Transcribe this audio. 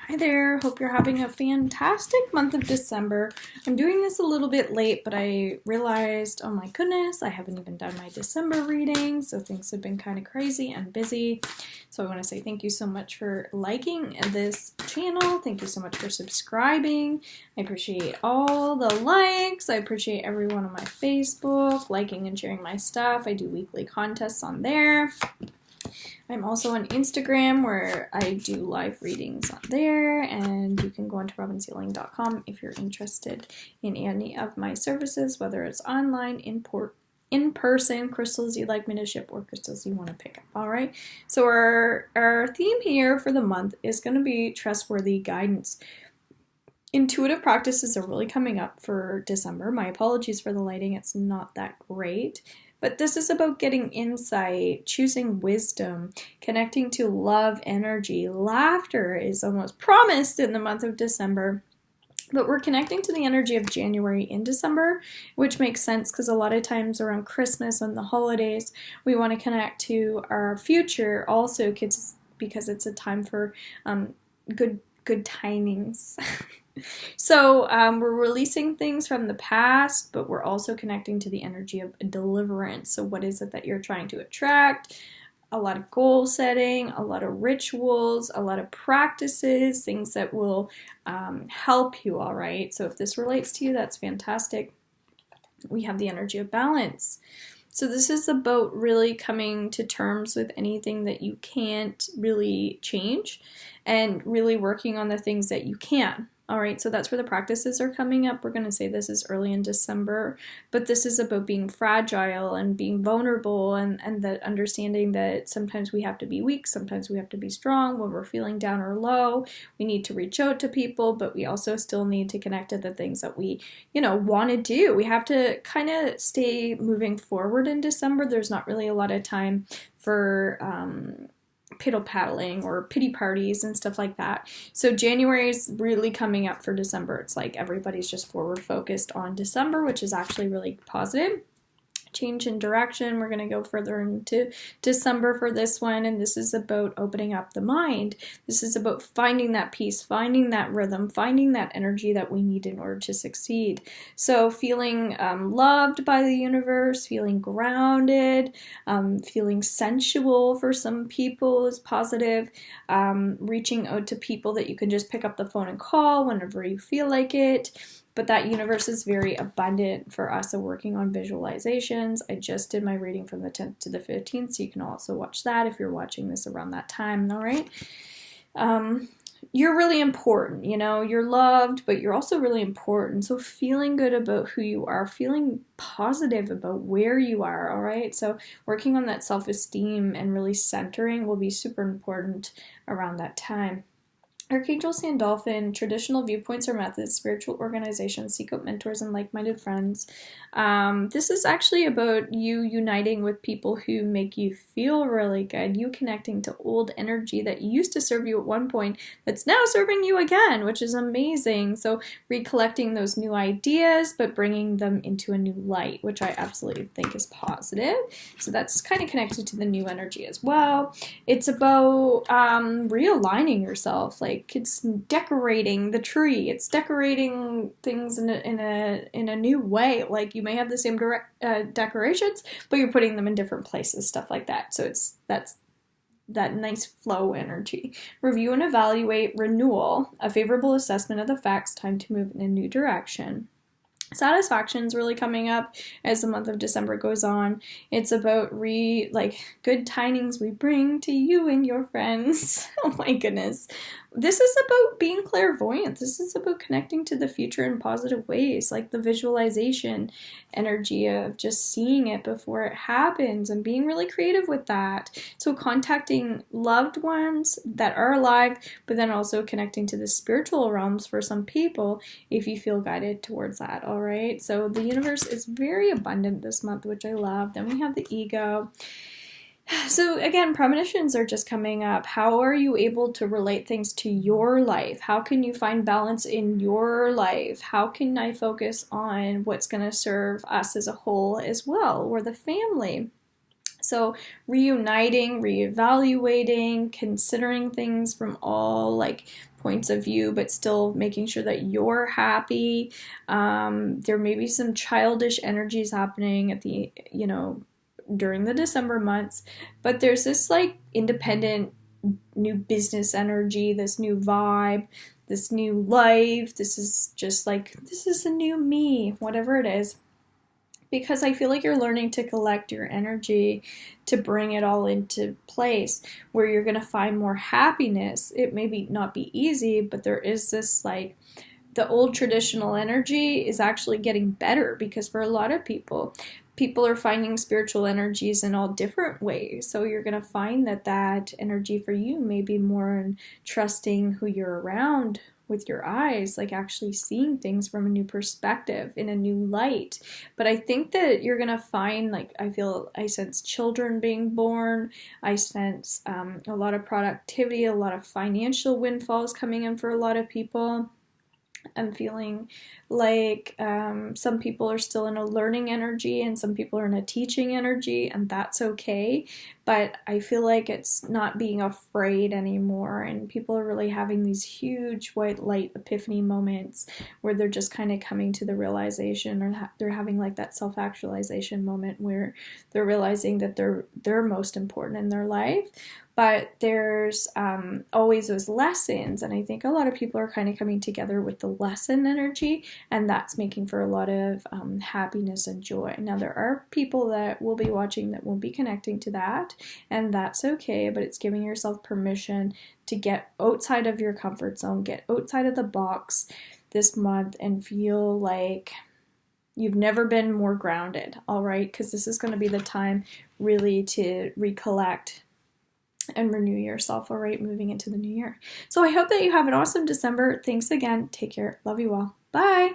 Hi there, hope you're having a fantastic month of December. I'm doing this a little bit late, but I realized, oh my goodness, I haven't even done my December reading, so things have been kind of crazy and busy. So I want to say thank you so much for liking this channel. Thank you so much for subscribing. I appreciate all the likes. I appreciate everyone on my Facebook liking and sharing my stuff. I do weekly contests on there. I'm also on Instagram where I do live readings on there, and you can go onto robinshealing.com if you're interested in any of my services, whether it's online, in person, crystals you'd like me to ship, or crystals you want to pick up. All right, so our theme here for the month is going to be trustworthy guidance. Intuitive practices are really coming up for December. My apologies for the lighting, it's not that great. But this is about getting insight, choosing wisdom, connecting to love energy. Laughter is almost promised in the month of December. But we're connecting to the energy of January in December, which makes sense because a lot of times around Christmas and the holidays, we want to connect to our future also because it's a time for good timings. So we're releasing things from the past, but we're also connecting to the energy of deliverance. So what is it that you're trying to attract? A lot of goal setting, a lot of rituals, a lot of practices, things that will help you, all right? So if this relates to you, that's fantastic. We have the energy of balance. So this is about really coming to terms with anything that you can't really change and really working on the things that you can. All right, so that's where the practices are coming up. We're going to say this is early in December, but this is about being fragile and being vulnerable and that understanding that sometimes we have to be weak, sometimes we have to be strong. When we're feeling down or low, we need to reach out to people, but we also still need to connect to the things that we, want to do. We have to kind of stay moving forward in December. There's not really a lot of time for piddle paddling or pity parties and stuff like that. So January is really coming up for December. It's like everybody's just forward focused on December, which is actually really positive. Change in direction. We're going to go further into December for this one, and this is about opening up the mind. This is about finding that peace, finding that rhythm, finding that energy that we need in order to succeed. So feeling loved by the universe, feeling grounded, feeling sensual for some people is positive. Reaching out to people that you can just pick up the phone and call whenever you feel like it. But that universe is very abundant for us. So working on visualizations. I just did my reading from the 10th to the 15th, so you can also watch that if you're watching this around that time, all right? You're really important, you're loved, but you're also really important. So feeling good about who you are, feeling positive about where you are, all right? So working on that self-esteem and really centering will be super important around that time. Archangel Sandalphon, traditional viewpoints or methods, spiritual organizations, seek out mentors and like-minded friends. This is actually about you uniting with people who make you feel really good, you connecting to old energy that used to serve you at one point that's now serving you again, which is amazing. So recollecting those new ideas, but bringing them into a new light, which I absolutely think is positive. So that's kind of connected to the new energy as well. It's about realigning yourself, it's decorating the tree. It's decorating things in a new way. Like you may have the same decorations, but you're putting them in different places, stuff like that. So that's that nice flow energy. Review and evaluate, renewal, a favorable assessment of the facts, time to move in a new direction. Satisfaction is really coming up as the month of December goes on. It's about good tidings we bring to you and your friends. Oh my goodness. This is about being clairvoyant. This is about connecting to the future in positive ways, like the visualization energy of just seeing it before it happens and being really creative with that. So contacting loved ones that are alive, but then also connecting to the spiritual realms for some people if you feel guided towards that, all right? So the universe is very abundant this month, which I love. Then we have the ego. So again, premonitions are just coming up. How are you able to relate things to your life? How can you find balance in your life? How can I focus on what's going to serve us as a whole as well, or the family? So reuniting, reevaluating, considering things from all like points of view, but still making sure that you're happy. There may be some childish energies happening at the, during the December months, but there's this like independent new business energy, this new vibe, this new life. This is just like, this is a new me, whatever it is, because I feel like you're learning to collect your energy to bring it all into place where you're going to find more happiness. It may not be easy, but there is this like, the old traditional energy is actually getting better, because for a lot of people are finding spiritual energies in all different ways. So you're going to find that energy for you may be more in trusting who you're around with your eyes, like actually seeing things from a new perspective, in a new light. But I think that you're gonna find, like, I sense children being born. I sense a lot of productivity, a lot of financial windfalls coming in for a lot of people. I'm feeling like some people are still in a learning energy and some people are in a teaching energy, and that's okay. But I feel like it's not being afraid anymore, and people are really having these huge white light epiphany moments where they're just kind of coming to the realization, or they're having like that self-actualization moment where they're realizing that they're most important in their life. But there's always those lessons, and I think a lot of people are kind of coming together with the lesson energy, and that's making for a lot of happiness and joy. Now, there are people that will be watching that won't be connecting to that, and that's okay, but it's giving yourself permission to get outside of your comfort zone, get outside of the box this month, and feel like you've never been more grounded, all right? Because this is going to be the time really to recollect and renew yourself, all right, moving into the new year. So I hope that you have an awesome December. Thanks again. Take care. Love you all. Bye.